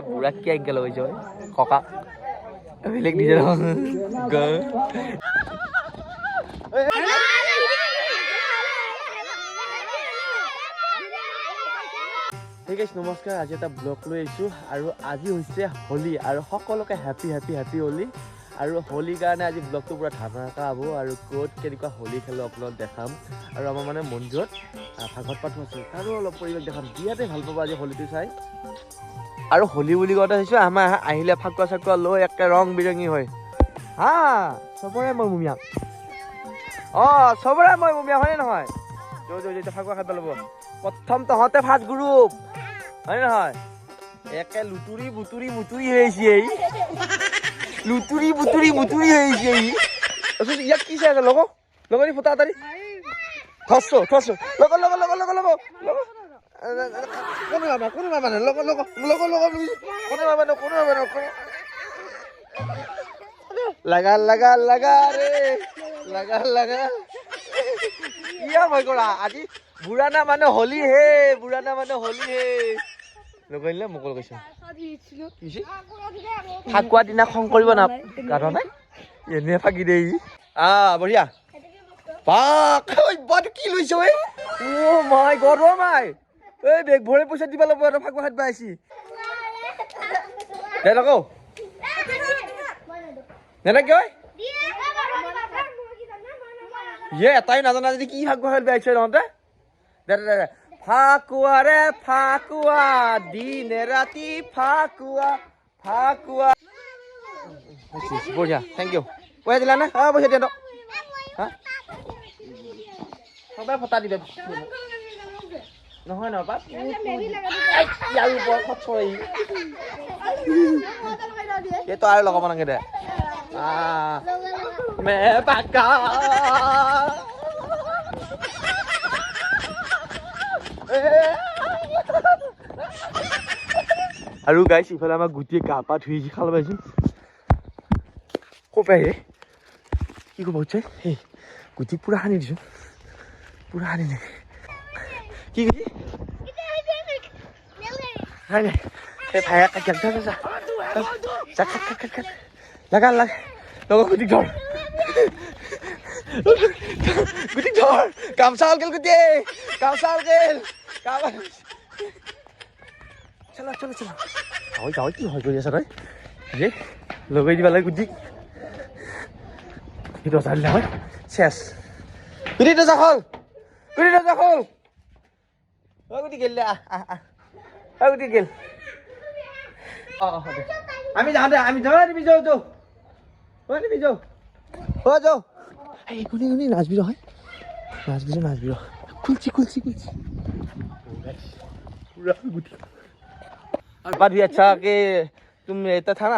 বুঢ়া কি এংকেল হৈ যায় ককা বেলেগ নিজে ঠিক আছে নমস্কাৰ আজি এটা ব্লগ লৈ আহিছোঁ আৰু আজি হৈছে হোলী আৰু সকলোকে হেপী হেপী হেপী হোলী আৰু হোলীৰ কাৰণে আজি ব্লগটো পুৰা ধামাকা হ'ব আৰু ক'ত কেনেকুৱা হোলী খেলোঁ আপোনাক দেখাম আৰু আমাৰ মানে মন্দিৰত ভাগৱত পাঠো আছে তাৰো অলপ পৰিৱেশ দেখাম বিৰাটেই ভাল পাব আজি হোলীটো চাই আৰু হোলী বুলি কওঁতে ভাবিছোঁ আমাৰ আহিলে ফাকুৱা চাকুৱা লৈ একে ৰং বিৰঙী হয় হা চবৰে মই মুমিয়াক চবৰে মই মুমিয়াক হয়নে নহয় ফাকুৱা খাব ল'ব প্ৰথম তহঁতে ফাৰ্ষ্ট গ্ৰুপ হয় নহয় একে লুতুৰি বুতুৰি মুতুৰি হৈছে এই লুতুৰি বুতুৰি মুতুৰি হৈছে এই ইয়াক কি চাই আছে লগৰ লগৰী ফুটা তাৰি থছো লগৰ লগৰ লগৰ লগৰ লগৰ কোনোবা মানে লগৰ লগৰ লগৰ লগৰ কোনোবা লাগা লাগা লাগা ৰে লাগা লাগা ইয়া মই কৰা আজি বুঢ়ানা মানে হোলী হে বুঢ়ানা মানে হোলী হে লগৰিলে মুকল কৈছে ফাকুৱা দিনা খং কৰিব না গাধ নাই এনে ফাকি দেই বঢ়িয়া বাক বাট কি লৈছ ঐ ও মাই গড ও মাই এই বেগ ভৰে পইচা দিবা ল'ব আৰু ফাকুৱা খাত পাইছি দে লগো নেনেকে ঐ ইয়ে এটাই নাজানা যদি কি ফাকুৱা খাত পাইছে তহঁতে দে ফাকুৱা ৰে ফাকুৱা দিনে ৰাতি ফাকুৱা ফাকুৱা বঢ়িয়া থেংক ইউ পইচা দিলা নে পইচা দিয়া হা সদায় ফটা দিবা নহয় নহয় পাত ইয়াৰ ওপৰত খৰচ এইটো আৰু লগাব নালাগে দে মে পাকা আৰু গাইছ ইফালে আমাৰ গুটিয়ে গা পা ধুই খাল পাইছো কপে কি ক'ব হচ্ছে এই গুটি পুৰা সানি দিছো পুৰা সানি দে কি কৈছি নাই নাই এই ভাই কাট লাগা লাগা লগৰ গুটি ধৰ গুটি ধৰ গামছা হ'ল গেল গুটি গামছা হ'ল গেল চলো চলো চলো যাওঁ কি হয় কৰি আছা তই যে লগাই দিবা লাগে গুটি সেইটো চালিলে হয় চেছ গুটি দজা খোল গুটি গেল দে গুটি গেল আমি যাওঁ দে আমি যাওঁ নিবি যাওঁ নিবি যাওঁ যাওঁ এই কোনে নাচবি হয় নাচবি খুলছি पूरा गुटी और बात भी अच्छा कि तुम रहता था ना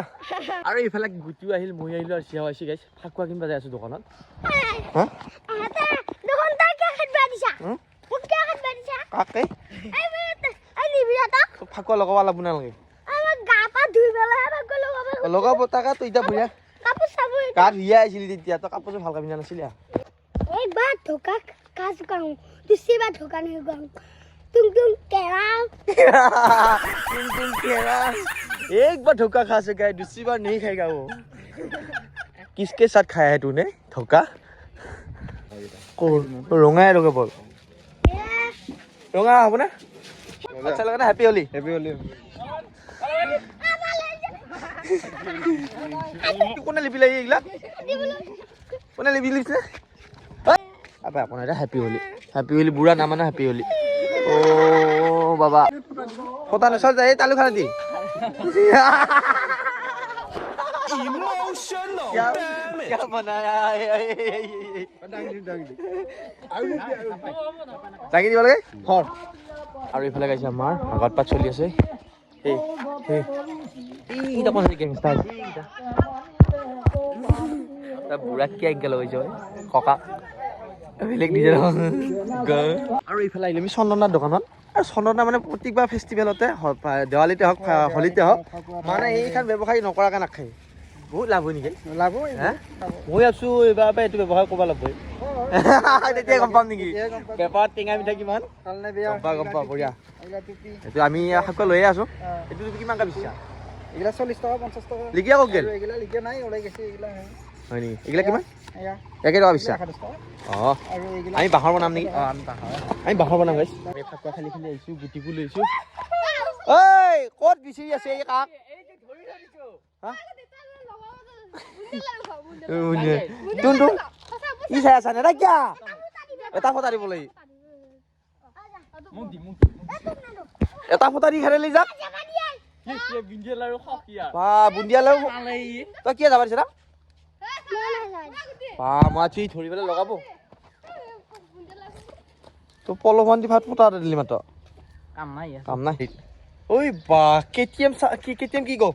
अरे इफाले गुटी আহিল মই আহিলো আৰু চিয়া হৈছি গাইছ ফাকুৱা কিন বাজাই আছো দোকানত হা দোকান তা কি খাবা দিছা ফুট কি খাবা দিছা কাকে এই লিবিয়াটা ফাকুৱা লগাবা লাগব না লাগে আমাৰ গা পা ধুই বেলা ফাকুৱা লগাব তাকা তো ইটা ভয়া কাপোৰ সাবু কা ৰিয়া আইছিলি তেতিয়া তো কাপোৰ ভাল কামি নাছিলা এই বা ধোকা কাজ কাও দিছি বা ধোকা নি গাও तुम केरा एक बार धोखा खा सका है दूसरी बार नहीं खाएगा वो किसके साथ खाया है तूने धोखा रोंगा है रोंगा बोल रोंगा हो ना अच्छा लगा ना हैप्पी होली কোনে লিপি লাগি এইগলা কোনে লিপি লিখছে আবে আপনারা হ্যাপি হোলি বুড়া নাম না হ্যাপি হোলি ओ बाबा पता नहीं सर जाए तालू खाने दी क्या बनाया दागी দিব লাগে হর আর ইফালে গাইছে আমার আগত পাত চলি আছে এই ইটা কোন গ্যাংস্টার তা বুড়া কি এঙ্গেল হৈ যায় ককা বেলেগ নিজে আৰু ইফালে আহিলে আমি চন্দনাৰ দোকানত আৰু চন্দনা মানে প্ৰত্যেকবাৰ ফেষ্টিভেলতে দেৱালীতে হওক হোলীতে হওক মানে এইখন ব্যৱসায় নকৰাকৈ নাখায় বহুত লাভ হয় নেকি লাভ হয় মই ভাবছোঁ এইবাৰ পৰা এইটো ব্যৱসায় কৰিব লাগব তেতিয়া গম পাম নেকি তেতিয়াহে গম পাম। পেপাৰত টেঙা মিঠা কিমান ভাল নে বেয়া? গম পাওঁ বঢ়িয়া এইগিলা টুপি। এইটো আমি শাকোৱা লৈয়ে আছো অ'। এইটো তুমি কিমানকৈ বিচৰা এইগিলা 40 টকা 50 টকা। লিগিয়া ক'ত গেল আৰু এইগিলা লিখা নাই ওলাই গৈছে এইগিলা হে। হয় নেকি এইগিলা কিমান এয়া 1 টকা বিচৰা 110 টকা। অঁ আৰু এইগিলা আমি বাঁহৰ বনাম নেকি অঁ আমি বাঁহৰ বনাম গাইছ আমি ফাকুৱা খালি খালি আহিছোঁ গুটিকো লৈছোঁ ঐ ক'ত বিচাৰি আছে এই কাক কোনটো কি চাই আছা নেৰা কিয়া এটা ফটা দিবলৈ এটা ফটা দি খেলি যাক বা বুন্দিয়া লাৰু তই কিয় যাবা দিছে না বা মই আজি ধৰি পেলাই লগাব তো পলমান দি ভাত ফুটা দিলি মাত্ৰ কাম নাই ঐ বা কেটিএম কেটিএম কি কওঁ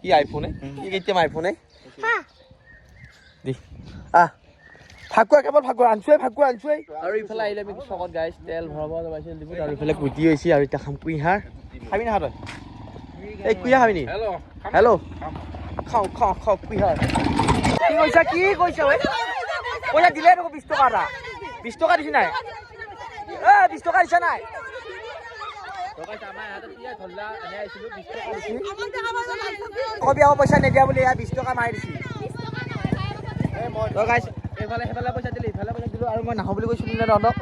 কি আইফোন কি কেটিএম আইফোন দি আহ ফাকুৱা কেৱল ফাকুৱা আনছোৱে আৰু ইফালে আহিলে আমি চকত গাইছ তেল ভৰাব যাবাইছিল দিব আৰু ইফালে গুটি হৈছে আৰু এতিয়া খাম কুঁহিয়াৰ খাবি না তই এই কুঁহিয়াৰ খাবি নি হেল্ল' খাওঁ কুঁহিয়াৰ কি কৈছা ঐ পইচা দিলে দেখোন 20 টকা এটা 20 টকা দিছি নাই 20 টকা দিছা নাই কবি আকৌ পইচা নিদিয়া বুলি 20 টকা মাৰি দিছি এইফালে সেইফালে পইচা দিলি ইফালে পইচা দিলোঁ আৰু মই নাহো বুলি কৈছিলোঁ নে তহঁতক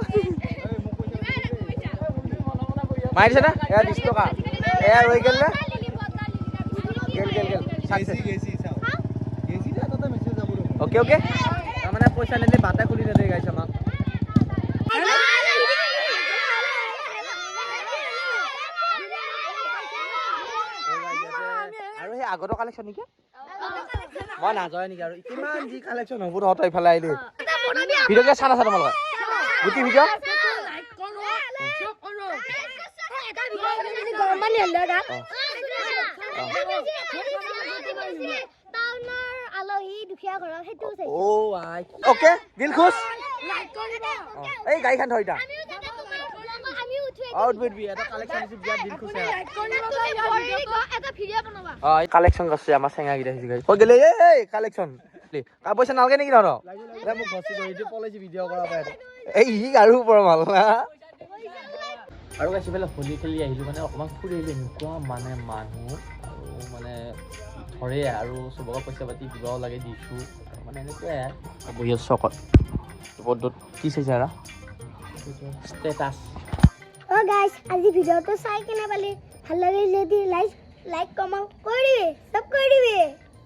মাৰি দিছে না 20 টকা এয়া ৰৈ গেল নে অকে তাৰমানে পইচা নিদিলে বাটে খুলি নিদিয়ে গাইছে আমাক আৰু সেই আগৰ কালেকশ্যন নেকি মই নাযায় নেকি আৰু কিমান যি কালেকশ্যন হ'ব তহঁতৰ ইফালে আহিলে ভিডিঅ'কে চানা তোমালোকে গুটি ভিডিঅ' অকে দিল খুচ এই গাড়ীখন থৈ দা কালেকশ্যন আছে আমাৰ চেঙাকেইটা কৈ গেলে এই কালেকশ্যন পইচা নালাগে নেকি তহঁতৰ মোক ভৰ্তি কৰি পলাইছি ভিডিঅ' কৰা পাই এই আৰু ওপৰ মাল না আৰু গাইছে পেলাই হোলী খেলি আহিলোঁ মানে অকণমান ফুৰি আহিলোঁ এনেকুৱা মানে মানুহ আৰু মানে ধৰে আৰু চবকে পইচা পাতি দিবও লাগে দিছোঁ আৰু মানে এনেকুৱাই বহি আছোঁ চকত বৰ্ডত কি চাইছে আৰু ষ্টেটাছ গাইস আজি ভিডিওটো চাই কেনে পালি ভাল লাগিলে যদি লাইক কমেন্ট কৰি দিবি সব কৰি দিবি